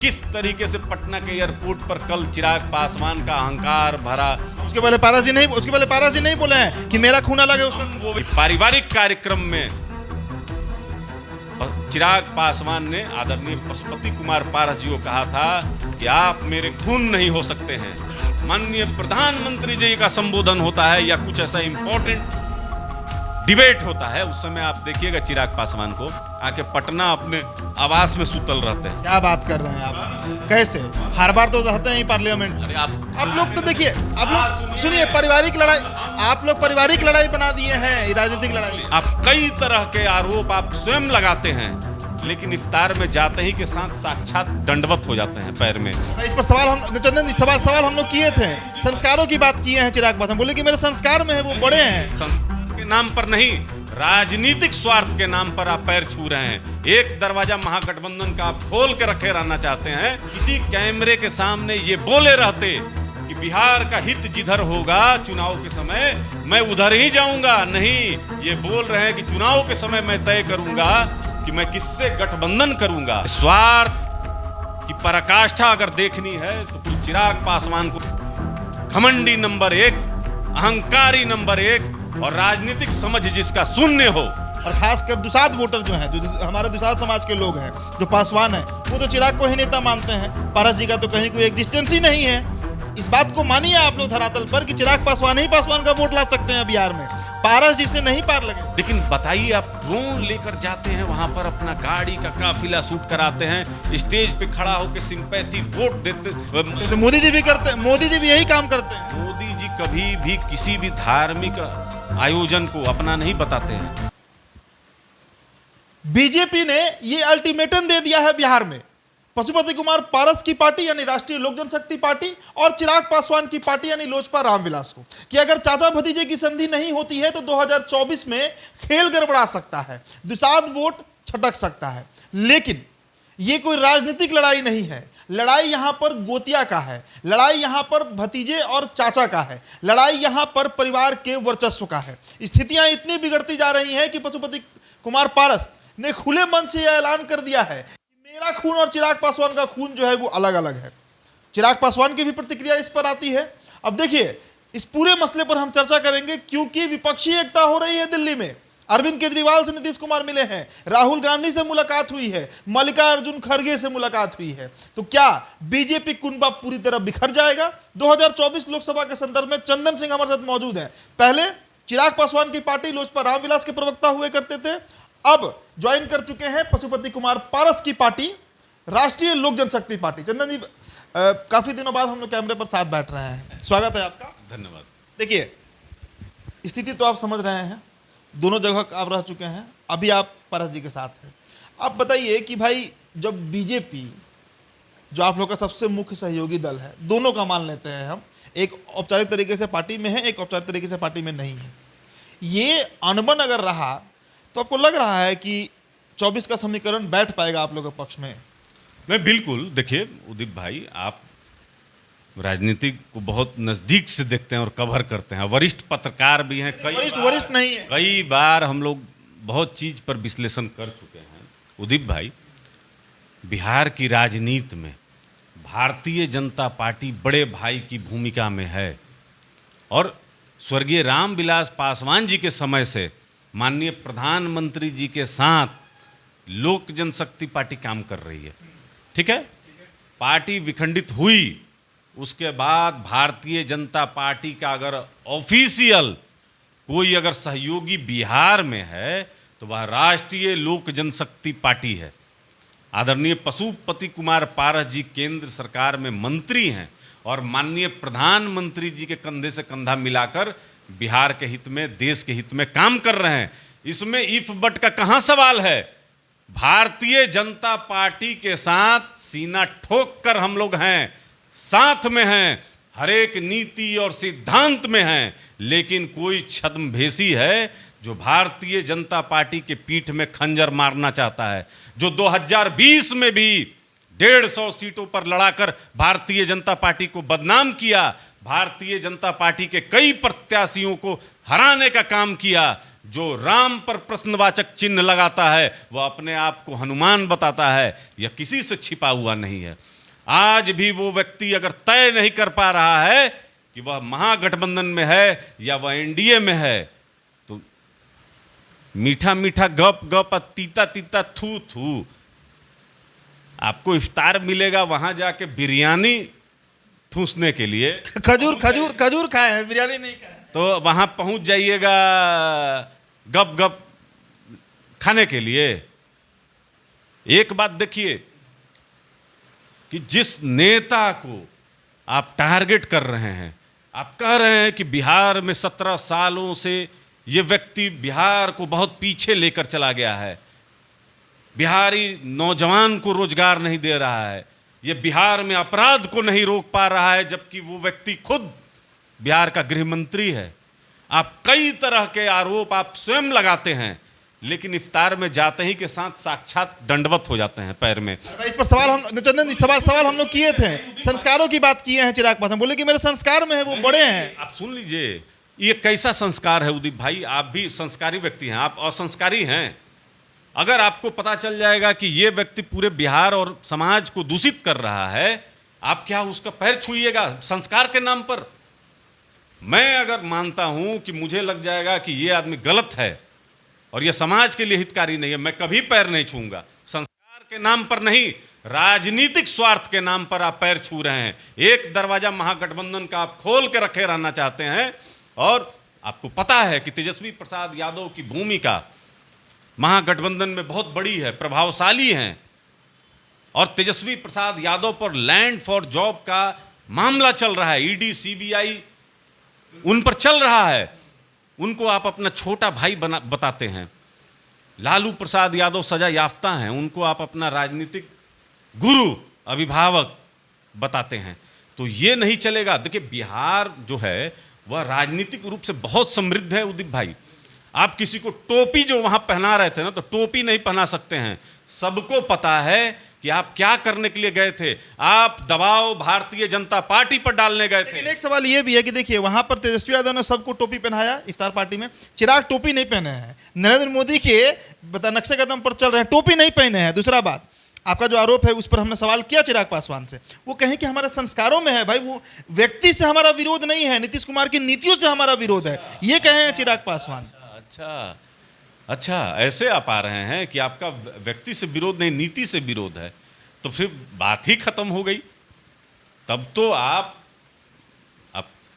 किस तरीके से पटना के एयरपोर्ट पर कल चिराग पासवान का अहंकार भरा। उसके पहले पारस जी नहीं बोले हैं कि मेरा खून अलग है उसका। वो पारिवारिक कार्यक्रम में चिराग पासवान ने आदरणीय पशुपति कुमार पारस जी को कहा था कि आप मेरे खून नहीं हो सकते हैं। माननीय प्रधानमंत्री जी का संबोधन होता है या कुछ ऐसा इंपॉर्टेंट डिबेट होता है, उस समय आप देखिएगा चिराग पासवान को आके पटना अपने आवास में सुतल रहते हैं। क्या बात कर रहे हैं आप? कैसे? हर बार तो रहते हैं पार्लियामेंट। अरे आप लोग तो देखिए, आप लोग सुनिए, पारिवारिक लड़ाई आप लोग पारिवारिक लड़ाई बना दिए हैं, राजनीतिक लड़ाई। आप कई तरह के आरोप आप स्वयं लगाते हैं, लेकिन इफ्तार में जाते ही के साथ साक्षात दंडवत हो जाते हैं पैर में। इस पर सवाल हम चंदन जी सवाल हम लोग किए थे, संस्कारों की बात किए हैं। चिराग पासवान बोले कि मेरे संस्कार में है, वो बड़े हैं। संस्कार के नाम पर नहीं, राजनीतिक स्वार्थ के नाम पर आप पैर छू रहे हैं। एक दरवाजा महागठबंधन का आप खोल के रखे रहना चाहते हैं। किसी कैमरे के सामने ये बोले रहते कि बिहार का हित जिधर होगा चुनाव के समय मैं उधर ही जाऊंगा, नहीं, ये बोल रहे हैं कि चुनाव के समय मैं तय करूंगा कि मैं किससे गठबंधन करूंगा। स्वार्थ की पराकाष्ठा अगर देखनी है तो चिराग पासवान को घमंडी नंबर 1, अहंकारी नंबर 1 और राजनीतिक समझ जिसका शून्य हो। और खासकर दुसाध वोटर जो हैं, जो हमारे दुसाध समाज के लोग हैं, जो पासवान हैं, वो तो चिराग को ही नेता मानते हैं। पारस जी का तो कहीं कोई एग्जिस्टेंस ही नहीं है। इस बात को मानिए आप लोग धरातल पर कि चिराग पासवान ही पासवान का वोट ला सकते हैं बिहार में, पारस जी से नहीं पार लगे। लेकिन बताइए, आप ड्रोन लेकर जाते हैं वहां पर, अपना गाड़ी का काफिला शूट कराते हैं, स्टेज पे खड़ा होकर सिंपैथी वोट देते। तो मोदी जी भी करते हैं, मोदी जी भी यही काम करते हैं। मोदी जी कभी भी किसी भी धार्मिक आयोजन को अपना नहीं बताते हैं। बीजेपी ने ये अल्टीमेटम दे दिया है बिहार में, पशुपति कुमार पारस की पार्टी यानी राष्ट्रीय लोक जनशक्ति पार्टी और चिराग पासवान की पार्टी यानी लोजपा रामविलास को, कि अगर चाचा भतीजे की संधि नहीं होती है तो 2024 में खेल गड़बड़ा सकता है, दुसाध वोट छटक सकता है। लेकिन ये कोई राजनीतिक लड़ाई नहीं है, लड़ाई यहां पर गोतिया का है, लड़ाई यहां पर भतीजे और चाचा का है, लड़ाई यहां पर परिवार के वर्चस्व का है। स्थितियां इतनी बिगड़ती जा रही हैं कि पशुपति कुमार पारस ने खुले मन से यह ऐलान कर दिया है कि मेरा खून और चिराग पासवान का खून जो है वो अलग अलग है। चिराग पासवान की भी प्रतिक्रिया इस पर आती है। अब देखिए, इस पूरे मसले पर हम चर्चा करेंगे क्योंकि विपक्षी एकता हो रही है दिल्ली में। अरविंद केजरीवाल से नीतीश कुमार मिले हैं, राहुल गांधी से मुलाकात हुई है, मल्लिकार्जुन खड़गे से मुलाकात हुई है। तो क्या बीजेपी कुनबा पूरी तरह बिखर जाएगा? 2024 लोकसभा के संदर्भ में चंदन सिंह हमारे साथ मौजूद हैं। पहले चिराग पासवान की पार्टी लोजपा रामविलास के प्रवक्ता हुए करते थे, अब ज्वाइन कर चुके हैं पशुपति कुमार पारस की पार्टी राष्ट्रीय लोक जनशक्ति पार्टी। चंदन जी, काफी दिनों बाद हम लोग कैमरे पर साथ बैठ रहे हैं, स्वागत है आपका। धन्यवाद। देखिए, स्थिति तो आप समझ रहे हैं, दोनों जगह आप रह चुके हैं, अभी आप पारस जी के साथ हैं। आप बताइए कि भाई, जब बीजेपी जो आप लोग का सबसे मुख्य सहयोगी दल है, दोनों का मान लेते हैं हम, एक औपचारिक तरीके से पार्टी में है, एक औपचारिक तरीके से पार्टी में नहीं है, ये अनबन अगर रहा तो आपको लग रहा है कि 24 का समीकरण बैठ पाएगा आप लोगों के पक्ष में? नहीं, बिल्कुल। देखिए उदित भाई, आप राजनीति को बहुत नजदीक से देखते हैं और कवर करते हैं, वरिष्ठ पत्रकार भी हैं। वरिष्ठ नहीं है, कई बार हम लोग बहुत चीज पर विश्लेषण कर चुके हैं। उदित भाई, बिहार की राजनीति में भारतीय जनता पार्टी बड़े भाई की भूमिका में है और स्वर्गीय रामविलास पासवान जी के समय से माननीय प्रधानमंत्री जी के साथ लोक जनशक्ति पार्टी काम कर रही है। ठीक है, पार्टी विखंडित हुई, उसके बाद भारतीय जनता पार्टी का अगर ऑफिशियल कोई अगर सहयोगी बिहार में है तो वह राष्ट्रीय लोक जनशक्ति पार्टी है। आदरणीय पशुपति कुमार पारस जी केंद्र सरकार में मंत्री हैं और माननीय प्रधानमंत्री जी के कंधे से कंधा मिलाकर बिहार के हित में, देश के हित में काम कर रहे हैं। इसमें इफ बट का कहां सवाल है? भारतीय जनता पार्टी के साथ सीना ठोक कर हम लोग हैं, साथ में हैं, हर एक नीति और सिद्धांत में हैं। लेकिन कोई छद्मवेशी है जो भारतीय जनता पार्टी के पीठ में खंजर मारना चाहता है, जो 2020 में भी 150 सीटों पर लड़ाकर भारतीय जनता पार्टी को बदनाम किया, भारतीय जनता पार्टी के कई प्रत्याशियों को हराने का काम किया, जो राम पर प्रश्नवाचक चिन्ह लगाता है वह अपने आप को हनुमान बताता है, यह किसी से छिपा हुआ नहीं है। आज भी वो व्यक्ति अगर तय नहीं कर पा रहा है कि वह महागठबंधन में है या वह एनडीए में है, तो मीठा मीठा गप गप और तीता तीता थू थू। आपको इफ्तार मिलेगा वहां जाके बिरयानी ठूसने के लिए, खजूर खजूर खजूर खाए हैं, बिरयानी नहीं खाए। तो वहां पहुंच जाइएगा गप गप खाने के लिए। एक बात देखिए कि जिस नेता को आप टारगेट कर रहे हैं, आप कह रहे हैं कि बिहार में 17 सालों से ये व्यक्ति बिहार को बहुत पीछे लेकर चला गया है, बिहारी नौजवान को रोजगार नहीं दे रहा है, ये बिहार में अपराध को नहीं रोक पा रहा है, जबकि वो व्यक्ति खुद बिहार का गृह मंत्री है। आप कई तरह के आरोप आप स्वयं लगाते हैं, लेकिन इफ्तार में जाते ही के साथ साक्षात दंडवत हो जाते हैं पैर में। इस पर सवाल हम चंदन जी सवाल हम लोग किए थे, संस्कारों की बात किए हैं चिराग पासवान, बोले कि मेरे संस्कार में है, वो बड़े हैं। आप सुन लीजिए, ये कैसा संस्कार है उदीप भाई? आप भी संस्कारी व्यक्ति हैं, आप असंस्कारी हैं। अगर आपको पता चल जाएगा कि ये व्यक्ति पूरे बिहार और समाज को दूषित कर रहा है, आप क्या उसका पैर छूइएगा संस्कार के नाम पर? मैं अगर मानता हूं कि मुझे लग जाएगा कि ये आदमी गलत है और ये समाज के लिए हितकारी नहीं है, मैं कभी पैर नहीं छूंगा। संस्कार के नाम पर नहीं, राजनीतिक स्वार्थ के नाम पर आप पैर छू रहे हैं। एक दरवाजा महागठबंधन का आप खोल के रखे रहना चाहते हैं, और आपको पता है कि तेजस्वी प्रसाद यादव की भूमिका महागठबंधन में बहुत बड़ी है, प्रभावशाली हैं, और तेजस्वी प्रसाद यादव पर लैंड फॉर जॉब का मामला चल रहा है, ईडी सीबीआई उन पर चल रहा है। उनको आप अपना छोटा भाई बताते हैं। लालू प्रसाद यादव सजा याफ्ता हैं, उनको आप अपना राजनीतिक गुरु अभिभावक बताते हैं। तो ये नहीं चलेगा। देखिए, बिहार जो है वह राजनीतिक रूप से बहुत समृद्ध है उदीप भाई। आप किसी को टोपी जो वहां पहना रहे थे ना, तो टोपी नहीं पहना सकते हैं। सबको पता है कि आप क्या करने के लिए गए थे। आप दबाव भारतीय जनता पार्टी पर डालने गए थे। लेकिन एक सवाल ये भी है कि देखिए, वहां पर तेजस्वी यादव ने सबको टोपी पहनाया इफ्तार पार्टी में, चिराग टोपी नहीं पहने हैं। नरेंद्र मोदी के नक्शे कदम पर चल रहे हैं, टोपी नहीं पहने हैं। दूसरा बात, आपका जो आरोप है उस पर हमने सवाल किया चिराग पासवान से, वो कहें कि हमारे संस्कारों में है। भाई, वो व्यक्ति से हमारा विरोध नहीं है, नीतीश कुमार की नीतियों से हमारा विरोध है, ये कहे हैं चिराग पासवान। अच्छा, ऐसे आप आ रहे हैं कि आपका व्यक्ति से विरोध नहीं, नीति से विरोध है, तो फिर बात ही खत्म हो गई। तब तो आप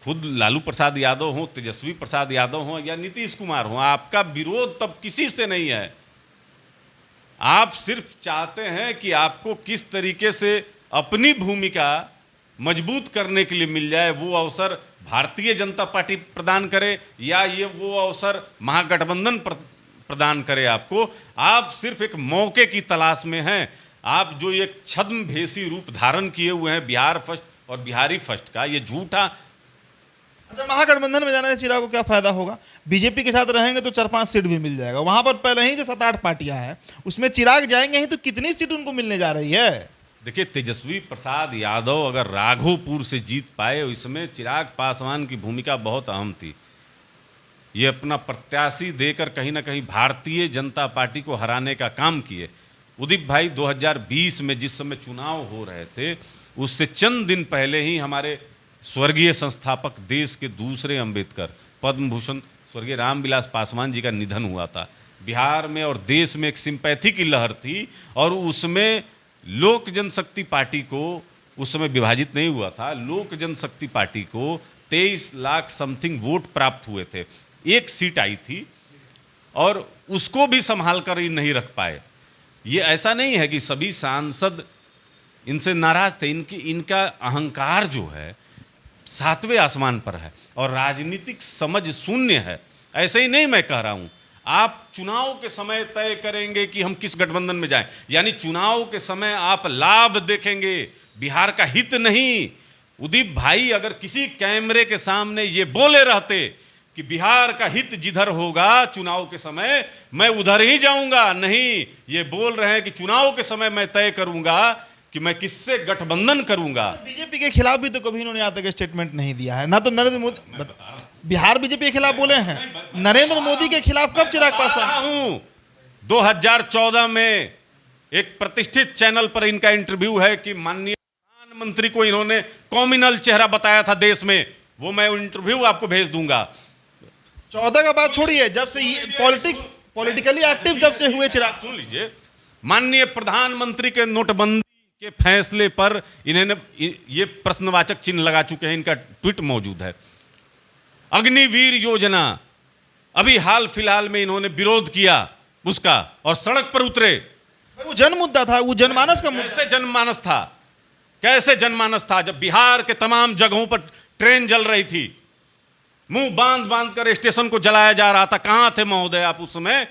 खुद लालू प्रसाद यादव हो, तेजस्वी प्रसाद यादव हो या नीतीश कुमार हो, आपका विरोध तब किसी से नहीं है। आप सिर्फ चाहते हैं कि आपको किस तरीके से अपनी भूमिका मजबूत करने के लिए मिल जाए, वो अवसर भारतीय जनता पार्टी प्रदान करे या ये वो अवसर महागठबंधन प्रदान करे आपको। आप सिर्फ एक मौके की तलाश में हैं। आप जो एक छद्मभेशी रूप धारण किए हुए हैं बिहार फर्स्ट और बिहारी फर्स्ट का, ये झूठा। अच्छा, महागठबंधन में जाने से चिराग को क्या फायदा होगा? बीजेपी के साथ रहेंगे तो 4-5 सीट भी मिल जाएगा। वहां पर पहले ही जो 7-8 पार्टियां हैं, उसमें चिराग जाएंगे ही तो कितनी सीट उनको मिलने जा रही है? देखिए, तेजस्वी प्रसाद यादव अगर राघोपुर से जीत पाए, इसमें चिराग पासवान की भूमिका बहुत अहम थी। ये अपना प्रत्याशी देकर कहीं ना कहीं भारतीय जनता पार्टी को हराने का काम किए। उदीप भाई, 2020 में जिस समय चुनाव हो रहे थे, उससे चंद दिन पहले ही हमारे स्वर्गीय संस्थापक, देश के दूसरे अंबेडकर, पद्म भूषण स्वर्गीय रामविलास पासवान जी का निधन हुआ था। बिहार में और देश में एक सिंपैथी की लहर थी, और उसमें लोक जनशक्ति पार्टी को, उस समय विभाजित नहीं हुआ था, लोक जनशक्ति पार्टी को 23 लाख समथिंग वोट प्राप्त हुए थे। एक सीट आई थी और उसको भी संभाल कर ही नहीं रख पाए। ये ऐसा नहीं है कि सभी सांसद इनसे नाराज थे, इनका अहंकार जो है 7वें आसमान पर है और राजनीतिक समझ शून्य है। ऐसे ही नहीं मैं कह रहा हूं। आप चुनाव के समय तय करेंगे कि हम किस गठबंधन में जाएं, यानी चुनाव के समय आप लाभ देखेंगे, बिहार का हित नहीं। उदीप भाई, अगर किसी कैमरे के सामने ये बोले रहते कि बिहार का हित जिधर होगा चुनाव के समय मैं उधर ही जाऊंगा, नहीं, ये बोल रहे हैं कि चुनाव के समय मैं तय करूंगा कि मैं किससे गठबंधन करूंगा। बीजेपी के खिलाफ भी तो कभी इन्होंने आज तक स्टेटमेंट नहीं दिया है, ना तो नरेंद्र मोदी। बिहार बीजेपी के खिलाफ बोले हैं, नरेंद्र मोदी के खिलाफ कब चिराग पासवान? हूं 2014 में एक प्रतिष्ठित चैनल पर इनका इंटरव्यू है कि माननीय प्रधानमंत्री को इन्होंने कॉम्युनल चेहरा बताया था देश में, वो मैं इंटरव्यू आपको भेज दूंगा। 14 का बात छोड़िए, जब से पॉलिटिकली एक्टिव जब से हुए चिराग, सुन लीजिए, माननीय प्रधानमंत्री के नोटबंदी के फैसले पर इन्होंने ये प्रश्नवाचक चिन्ह लगा चुके हैं, इनका ट्वीट मौजूद है। अग्निवीर योजना, अभी हाल फिलहाल में इन्होंने विरोध किया उसका और सड़क पर उतरे। वो जन मुद्दा था, वो जनमानस का मुद्दा। कैसे जनमानस था, कैसे जनमानस था जब बिहार के तमाम जगहों पर ट्रेन जल रही थी, मुंह बांध बांध कर स्टेशन को जलाया जा रहा था। कहां थे महोदय आप उस समय?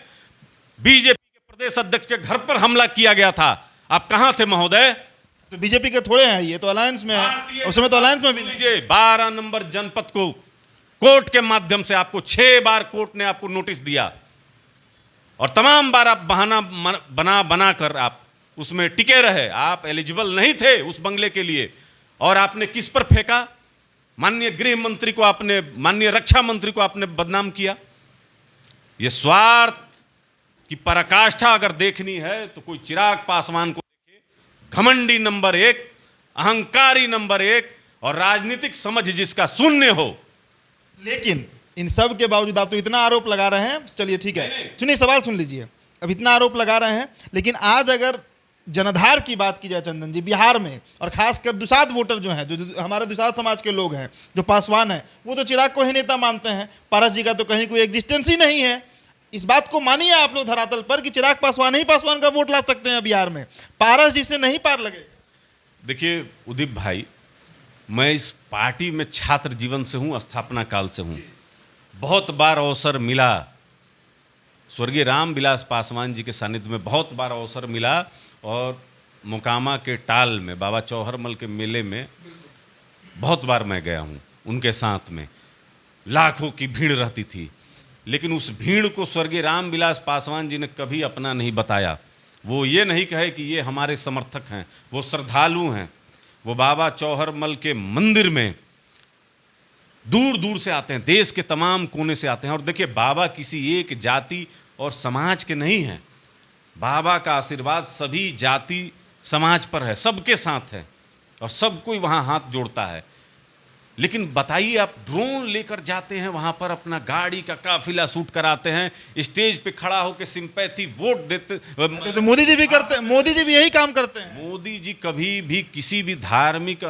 बीजेपी के प्रदेश अध्यक्ष के घर पर हमला किया गया था, आप कहां थे महोदय? तो बीजेपी के थोड़े हैं, ये तो अलायंस में है, उस समय तो अलायंस में भी नहीं। लीजिए, 12 नंबर जनपद को कोर्ट के माध्यम से आपको 6 बार कोर्ट ने आपको नोटिस दिया और तमाम बार आप बहाना बना कर आप उसमें टिके रहे। आप एलिजिबल नहीं थे उस बंगले के लिए और आपने किस पर फेंका? माननीय गृह मंत्री को आपने, माननीय रक्षा मंत्री को आपने बदनाम किया। यह स्वार्थ की पराकाष्ठा अगर देखनी है तो कोई चिराग पासवान को देखे, घमंडी नंबर 1, अहंकारी नंबर 1 और राजनीतिक समझ जिसका शून्य हो। लेकिन इन सब के बावजूद आप तो इतना आरोप लगा रहे हैं, चलिए ठीक है, सुनिए सवाल सुन लीजिए। अब इतना आरोप लगा रहे हैं, लेकिन आज अगर जनाधार की बात की जाए चंदन जी, बिहार में और खासकर दुसाध वोटर जो हैं, जो हमारे दुसाध समाज के लोग हैं, जो पासवान हैं, वो तो चिराग को ही नेता मानते हैं। पारस जी का तो कहीं कोई एग्जिस्टेंस ही नहीं है। इस बात को मानिए आप लोग धरातल पर कि चिराग पासवान ही पासवान का वोट ला सकते हैं बिहार में, पारस जी से नहीं पार लगे। देखिए उदीप भाई, मैं इस पार्टी में छात्र जीवन से हूँ, स्थापना काल से हूँ। बहुत बार अवसर मिला, स्वर्गीय रामविलास पासवान जी के सानिध्य में बहुत बार अवसर मिला और मोकामा के टाल में बाबा चौहरमल के मेले में बहुत बार मैं गया हूँ उनके साथ में। लाखों की भीड़ रहती थी, लेकिन उस भीड़ को स्वर्गीय रामविलास पासवान जी ने कभी अपना नहीं बताया। वो ये नहीं कहे कि ये हमारे समर्थक हैं, वो श्रद्धालु हैं। वो बाबा चौहरमल के मंदिर में दूर दूर से आते हैं, देश के तमाम कोने से आते हैं। और देखिए, बाबा किसी एक जाति और समाज के नहीं हैं। बाबा का आशीर्वाद सभी जाति समाज पर है, सबके साथ है और सब कोई वहाँ हाथ जोड़ता है। लेकिन बताइए, आप ड्रोन लेकर जाते हैं वहाँ पर, अपना गाड़ी का काफिला शूट कराते हैं, स्टेज पे खड़ा होकर सिंपैथी वोट देते। तो मोदी जी भी करते हैं, मोदी जी भी यही काम करते हैं। मोदी जी कभी भी किसी भी धार्मिक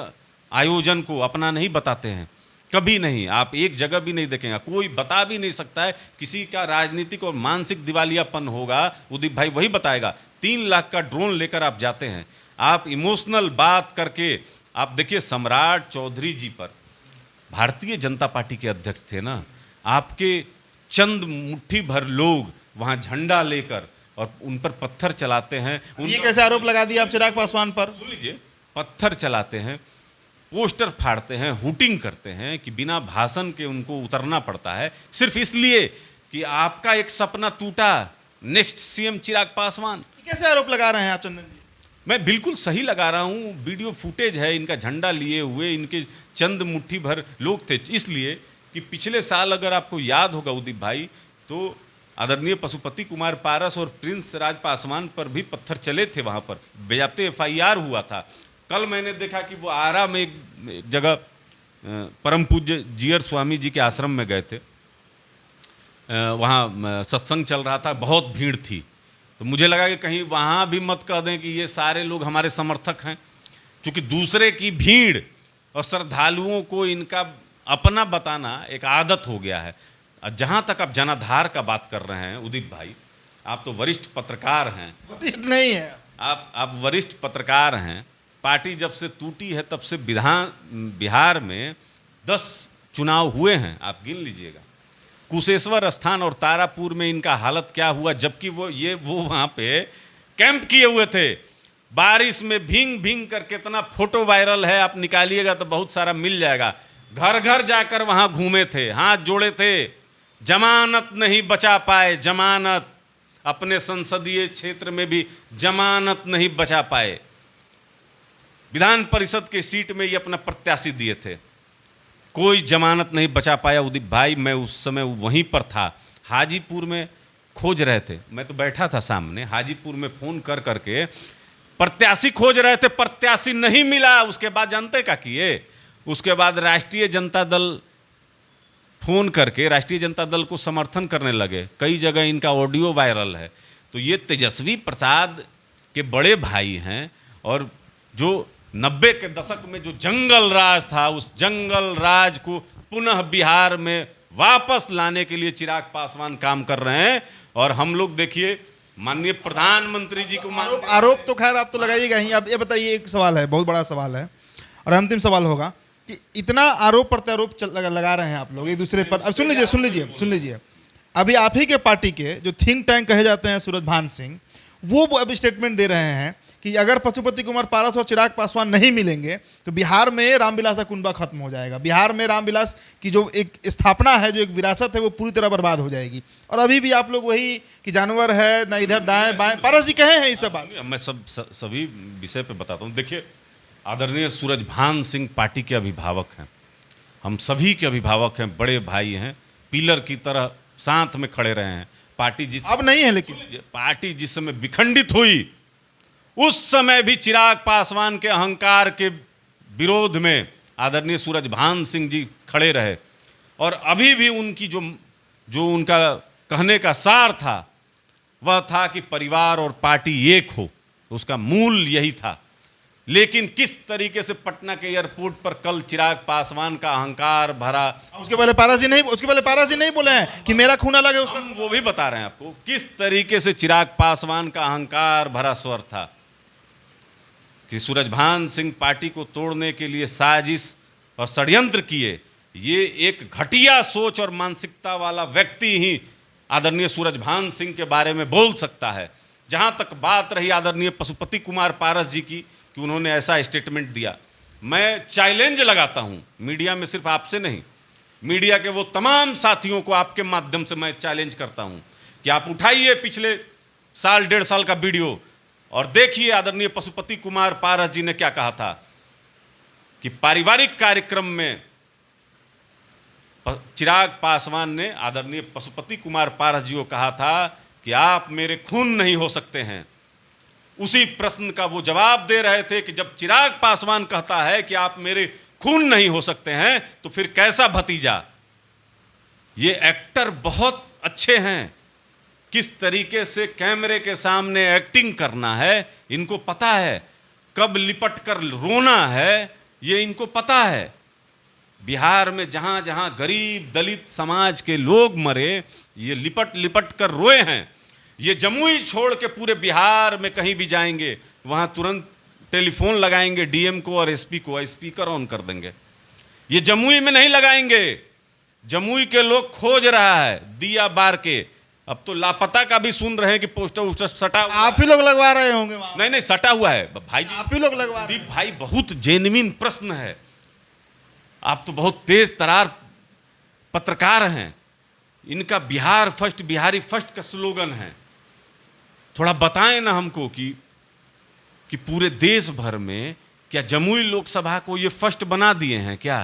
आयोजन को अपना नहीं बताते हैं, कभी नहीं। आप एक जगह भी नहीं देखेंगे, कोई बता भी नहीं सकता है। किसी का राजनीतिक और मानसिक दिवालियापन होगा, उदीप भाई वही बताएगा। 3 लाख का ड्रोन लेकर आप जाते हैं, आप इमोशनल बात करके। आप देखिए, सम्राट चौधरी जी पर, भारतीय जनता पार्टी के अध्यक्ष थे ना, आपके चंद मुट्ठी भर लोग वहाँ झंडा लेकर और उन पर पत्थर चलाते हैं। ये कैसे आरोप लगा दिया आप चिराग पासवान पर? सुन लीजिए, पत्थर चलाते हैं, पोस्टर फाड़ते हैं, हुटिंग करते हैं कि बिना भाषण के उनको उतरना पड़ता है, सिर्फ इसलिए कि आपका एक सपना टूटा, नेक्स्ट सीएम चिराग पासवान। कैसे आरोप लगा रहे हैं आप चंदन जी? मैं बिल्कुल सही लगा रहा हूँ। वीडियो फुटेज है, इनका झंडा लिए हुए इनके चंद मुट्ठी भर लोग थे। इसलिए कि पिछले साल अगर आपको याद होगा उदीप भाई, तो आदरणीय पशुपति कुमार पारस और प्रिंस राज पासवान पर भी पत्थर चले थे। वहाँ पर बेजाब्ते FIR हुआ था। कल मैंने देखा कि वो आरा में एक जगह परम पूज्य जीयर स्वामी जी के आश्रम में गए थे, वहाँ सत्संग चल रहा था, बहुत भीड़ थी। तो मुझे लगा कि कहीं वहाँ भी मत कह दें कि ये सारे लोग हमारे समर्थक हैं, क्योंकि दूसरे की भीड़ और श्रद्धालुओं को इनका अपना बताना एक आदत हो गया है। जहाँ तक आप जनाधार का बात कर रहे हैं उदीप भाई, आप तो वरिष्ठ पत्रकार हैं। वरिष्ठ नहीं है आप वरिष्ठ पत्रकार हैं। पार्टी जब से टूटी है तब से बिहार में 10 चुनाव हुए हैं, आप गिन लीजिएगा। कुशेश्वर स्थान और तारापुर में इनका हालत क्या हुआ, जबकि वो वहाँ पे कैंप किए हुए थे। बारिश में भींग भींग कर कितना फोटो वायरल है, आप निकालिएगा तो बहुत सारा मिल जाएगा। घर घर जाकर वहाँ घूमे थे, हाथ जोड़े थे, जमानत नहीं बचा पाए, जमानत। अपने संसदीय क्षेत्र में भी जमानत नहीं बचा पाए। विधान परिषद के सीट में ये अपना प्रत्याशी दिए थे। कोई जमानत नहीं बचा पाया उदित भाई। मैं उस समय वहीं पर था, हाजीपुर में खोज रहे थे, मैं तो बैठा था सामने, हाजीपुर में फ़ोन कर करके प्रत्याशी खोज रहे थे, प्रत्याशी नहीं मिला। उसके बाद जानते क्या किए, उसके बाद राष्ट्रीय जनता दल फ़ोन करके राष्ट्रीय जनता दल को समर्थन करने लगे। कई जगह इनका ऑडियो वायरल है। तो ये तेजस्वी प्रसाद के बड़े भाई हैं, और जो 90 के दशक में जो जंगल राज था, उस जंगल राज को पुनः बिहार में वापस लाने के लिए चिराग पासवान काम कर रहे हैं। और हम लोग देखिए माननीय प्रधानमंत्री जी को आरोप तो खैर आप तो लगाइएगा ही। अब ये बताइए, एक सवाल है, बहुत बड़ा सवाल है और अंतिम सवाल होगा कि इतना आरोप प्रत्यारोप लगा रहे हैं आप लोग एक दूसरे पर। अब सुन लीजिए, अभी आप ही के पार्टी के जो थिंक टैंक कहे जाते हैं सूरजभान सिंह, वो अभी स्टेटमेंट दे रहे हैं कि अगर पशुपति कुमार पारस और चिराग पासवान नहीं मिलेंगे तो बिहार में रामविलास का कुनबा खत्म हो जाएगा, बिहार में रामविलास की जो एक स्थापना है, जो एक विरासत है, वो पूरी तरह बर्बाद हो जाएगी। और अभी भी आप लोग वही कि जानवर है ना इधर दाएं बाएं, पारस जी कहे हैं इस सब बात। मैं सभी विषय पे बताता हूँ। देखिए, आदरणीय सूरजभान सिंह पार्टी के अभिभावक हैं, हम सभी के अभिभावक हैं, बड़े भाई हैं, पिलर की तरह साथ में खड़े रहे हैं। पार्टी अब नहीं है, लेकिन पार्टी जिस समय विखंडित हुई, उस समय भी चिराग पासवान के अहंकार के विरोध में आदरणीय सूरजभान सिंह जी खड़े रहे। और अभी भी उनकी जो उनका कहने का सार था, वह था कि परिवार और पार्टी एक हो, उसका मूल यही था। लेकिन किस तरीके से पटना के एयरपोर्ट पर कल चिराग पासवान का अहंकार भरा, उसके पहले पारस जी नहीं बोले हैं कि मेरा खून अलग है उसका, वो भी बता रहे हैं आपको किस तरीके से चिराग पासवान का अहंकार भरा स्वर था कि सूरजभान सिंह पार्टी को तोड़ने के लिए साजिश और षड्यंत्र किए। ये एक घटिया सोच और मानसिकता वाला व्यक्ति ही आदरणीय सूरजभान सिंह के बारे में बोल सकता है। जहां तक बात रही आदरणीय पशुपति कुमार पारस जी की कि उन्होंने ऐसा स्टेटमेंट दिया, मैं चैलेंज लगाता हूं मीडिया में, सिर्फ आपसे नहीं, मीडिया के वो तमाम साथियों को आपके माध्यम से मैं चैलेंज करता हूं कि आप उठाइए पिछले साल 1.5 साल का वीडियो और देखिए आदरणीय पशुपति कुमार पारस जी ने क्या कहा था कि पारिवारिक कार्यक्रम में चिराग पासवान ने आदरणीय पशुपति कुमार पारस जी को कहा था कि आप मेरे खून नहीं हो सकते हैं। उसी प्रश्न का वो जवाब दे रहे थे कि जब चिराग पासवान कहता है कि आप मेरे खून नहीं हो सकते हैं, तो फिर कैसा भतीजा। ये एक्टर बहुत अच्छे हैं, किस तरीके से कैमरे के सामने एक्टिंग करना है इनको पता है, कब लिपट कर रोना है ये इनको पता है। बिहार में जहाँ जहाँ गरीब दलित समाज के लोग मरे, ये लिपट लिपट कर रोए हैं। ये जमुई छोड़ के पूरे बिहार में कहीं भी जाएंगे, वहाँ तुरंत टेलीफोन लगाएंगे डीएम को और एसपी को, स्पीकर ऑन कर देंगे। ये जमुई में नहीं लगाएंगे, जमुई के लोग खोज रहा है दिया बार के। अब तो लापता का भी सुन रहे हैं कि पोस्टर वोस्टर सटा हुआ। आप ही लोग लगवा रहे होंगे वहाँ। नहीं सटा हुआ है भाई जी, आप ही लोग लगवा रहे हैं। भाई बहुत जेन्युइन प्रश्न है, आप तो बहुत तेज तरार पत्रकार हैं। इनका बिहार फर्स्ट, बिहारी फर्स्ट का स्लोगन है। थोड़ा बताएं ना हमको कि पूरे देश भर में क्या जमुई लोकसभा को ये फर्स्ट बना दिए हैं क्या?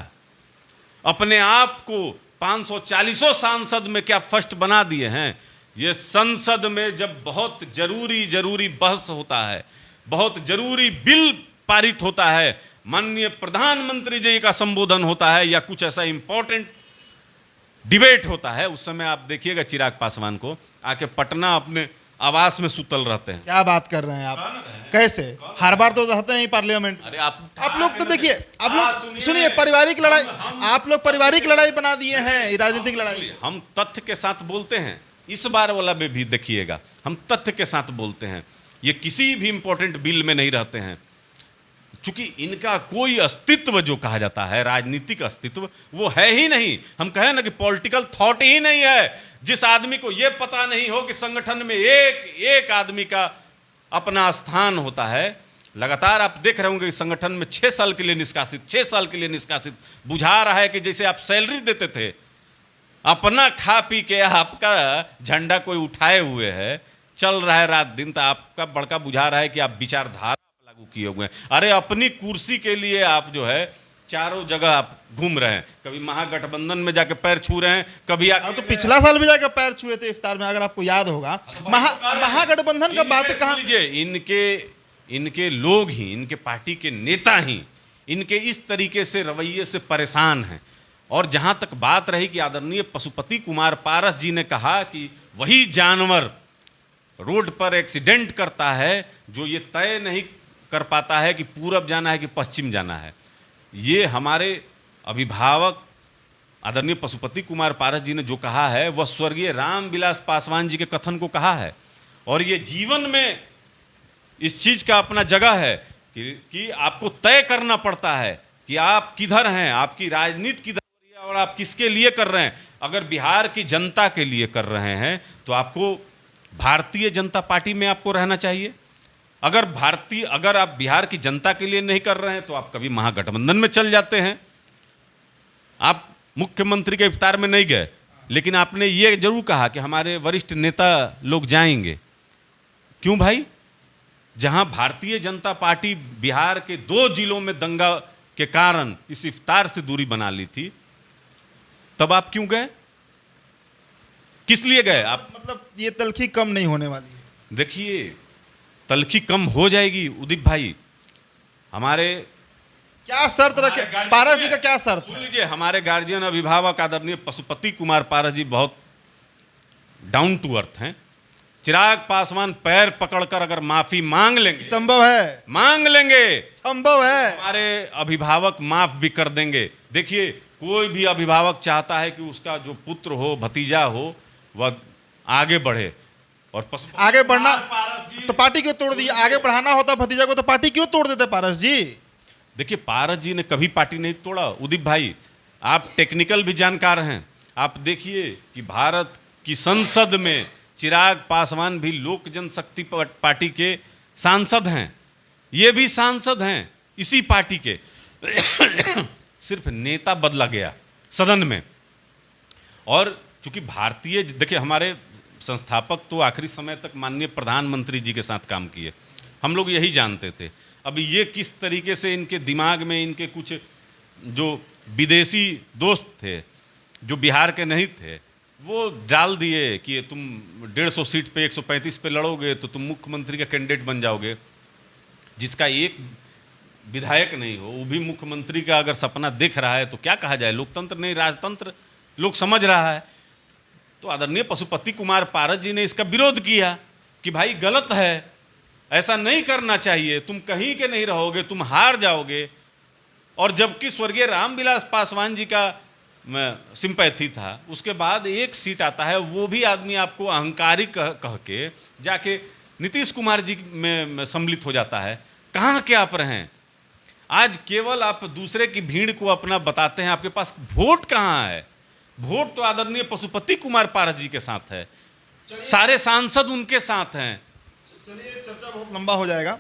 अपने आप को 540 सांसद में क्या फर्स्ट बना दिए हैं? ये संसद में जब बहुत जरूरी बहस होता है, बहुत जरूरी बिल पारित होता है, माननीय प्रधानमंत्री जी का संबोधन होता है या कुछ ऐसा इंपॉर्टेंट डिबेट होता है, उस समय आप देखिएगा चिराग पासवान को आके पटना अपने आवास में सुतल रहते हैं। क्या बात कर रहे हैं आप? कैसे? हर बार तो रहते हैं पार्लियामेंट। अरे आप लोग तो देखिए, आप लोग सुनिए, पारिवारिक लड़ाई, आप लोग पारिवारिक लड़ाई बना दिए हैं, राजनीतिक लड़ाई। हम तथ्य के साथ बोलते हैं, इस बार वाला में भी देखिएगा हम तथ्य के साथ बोलते हैं। ये किसी भी इंपॉर्टेंट बिल में नहीं रहते हैं, चूंकि इनका कोई अस्तित्व जो कहा जाता है, राजनीतिक अस्तित्व, वो है ही नहीं। हम कहें ना कि पॉलिटिकल थॉट ही नहीं है। जिस आदमी को ये पता नहीं हो कि संगठन में एक आदमी का अपना स्थान होता है। लगातार आप देख रहे होंगे कि संगठन में 6 साल के लिए निष्कासित बुझा रहा है कि जैसे आप सैलरी देते थे, अपना खा पी के आपका झंडा कोई उठाए हुए है, चल रहा है रात दिन, तो आपका बड़का बुझा रहा है कि आप विचारधारा लागू किए हुए हैं। अरे अपनी कुर्सी के लिए आप जो है चारों जगह आप घूम रहे हैं, कभी महागठबंधन में जाके पैर छू रहे हैं, कभी अब तो पिछला साल भी जाकर पैर छुए थे इफ्तार में, अगर आपको याद होगा। महागठबंधन का बात कहाँ, लीजिए इनके लोग ही, इनके पार्टी के नेता ही इनके इस तरीके से रवैये से परेशान हैं। और जहां तक बात रही कि आदरणीय पशुपति कुमार पारस जी ने कहा कि वही जानवर रोड पर एक्सीडेंट करता है जो ये तय नहीं कर पाता है कि पूरब जाना है कि पश्चिम जाना है। ये हमारे अभिभावक आदरणीय पशुपति कुमार पारस जी ने जो कहा है वह स्वर्गीय रामविलास पासवान जी के कथन को कहा है। और ये जीवन में इस चीज़ का अपना जगह है कि आपको तय करना पड़ता है कि आप किधर हैं, आपकी राजनीति किधर है और आप किसके लिए कर रहे हैं। अगर बिहार की जनता के लिए कर रहे हैं तो आपको भारतीय जनता पार्टी में आपको रहना चाहिए। अगर आप बिहार की जनता के लिए नहीं कर रहे हैं तो आप कभी महागठबंधन में चल जाते हैं। आप मुख्यमंत्री के इफ्तार में नहीं गए, लेकिन आपने ये जरूर कहा कि हमारे वरिष्ठ नेता लोग जाएंगे। क्यों भाई? जहां भारतीय जनता पार्टी बिहार के 2 जिलों में दंगा के कारण इस इफ्तार से दूरी बना ली थी, तब आप क्यों गए? किस लिए गए आप? मतलब ये तलखी कम नहीं होने वाली है। देखिए, तलखी कम हो जाएगी उदित भाई। हमारे क्या शर्त रखे पारस जी का? क्या शर्त? सुन लीजिए, हमारे गार्जियन अभिभावक आदरणीय पशुपति कुमार पारस जी बहुत डाउन टू अर्थ हैं। चिराग पासवान पैर पकड़कर अगर माफी मांग लेंगे, संभव है, मांग लेंगे, संभव है, हमारे अभिभावक माफ भी कर देंगे। देखिए, कोई भी अभिभावक चाहता है कि उसका जो पुत्र हो, भतीजा हो, वह आगे बढ़े। और आगे बढ़ना तो पार्टी क्यों तोड़ दी? आगे बढ़ाना होता भतीजा को तो पार्टी क्यों तोड़ देते पारस जी? देखिए, पारस जी ने कभी पार्टी नहीं तोड़ा। उदित भाई, आप टेक्निकल भी जानकार हैं। आप देखिए कि भारत की संसद में चिराग पासवान भी लोक जनशक्ति पार्टी के सांसद हैं, ये भी सांसद हैं इसी पार्टी के। सिर्फ नेता बदला गया सदन में। और चूंकि भारतीय, देखिए, हमारे संस्थापक तो आखिरी समय तक माननीय प्रधानमंत्री जी के साथ काम किए, हम लोग यही जानते थे। अब ये किस तरीके से इनके दिमाग में इनके कुछ जो विदेशी दोस्त थे जो बिहार के नहीं थे, वो डाल दिए कि तुम 150 सीट पे 135 पे लड़ोगे तो तुम मुख्यमंत्री का कैंडिडेट बन जाओगे। जिसका एक विधायक नहीं हो, वो भी मुख्यमंत्री का अगर सपना दिख रहा है तो क्या कहा जाए? लोकतंत्र नहीं, राजतंत्र लोग समझ रहा है। तो आदरणीय पशुपति कुमार पारस जी ने इसका विरोध किया कि भाई गलत है, ऐसा नहीं करना चाहिए, तुम कहीं के नहीं रहोगे, तुम हार जाओगे। और जबकि स्वर्गीय रामविलास पासवान जी का सिंपैथी था, उसके बाद एक सीट आता है, वो भी आदमी आपको अहंकारी कह के जाके नीतीश कुमार जी में सम्मिलित हो जाता है। कहाँ के आप रहें? आज केवल आप दूसरे की भीड़ को अपना बताते हैं, आपके पास वोट कहाँ है? वोट तो आदरणीय पशुपति कुमार पारस जी के साथ है, सारे सांसद उनके साथ हैं। चलिए, चर्चा बहुत लंबा हो जाएगा।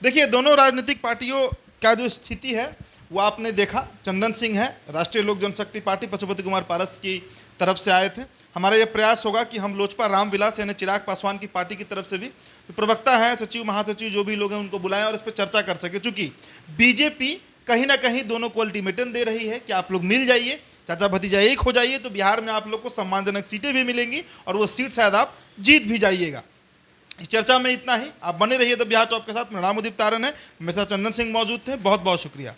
देखिए, दोनों राजनीतिक पार्टियों का जो स्थिति है वो आपने देखा। चंदन सिंह है, राष्ट्रीय लोक जनशक्ति पार्टी, पशुपति कुमार पारस की तरफ से आए थे। हमारा यह प्रयास होगा कि हम लोजपा रामविलास यानी चिराग पासवान की पार्टी की तरफ से भी जो प्रवक्ता हैं, सचिव, महासचिव, जो भी लोग हैं, उनको बुलाएं और इस पर चर्चा कर सके। चूंकि बीजेपी कहीं ना कहीं दोनों को अल्टीमेटम दे रही है कि आप लोग मिल जाइए, चाचा भतीजा एक हो जाइए, तो बिहार में आप लोग को सम्मानजनक सीटें भी मिलेंगी और वो सीट शायद आप जीत भी जाइएगा। इस चर्चा में इतना ही। आप बने रहिए द बिहार टॉप के साथ। मेरा नाम उदित तारन है, मेरे साथ चंदन सिंह मौजूद थे। बहुत बहुत शुक्रिया।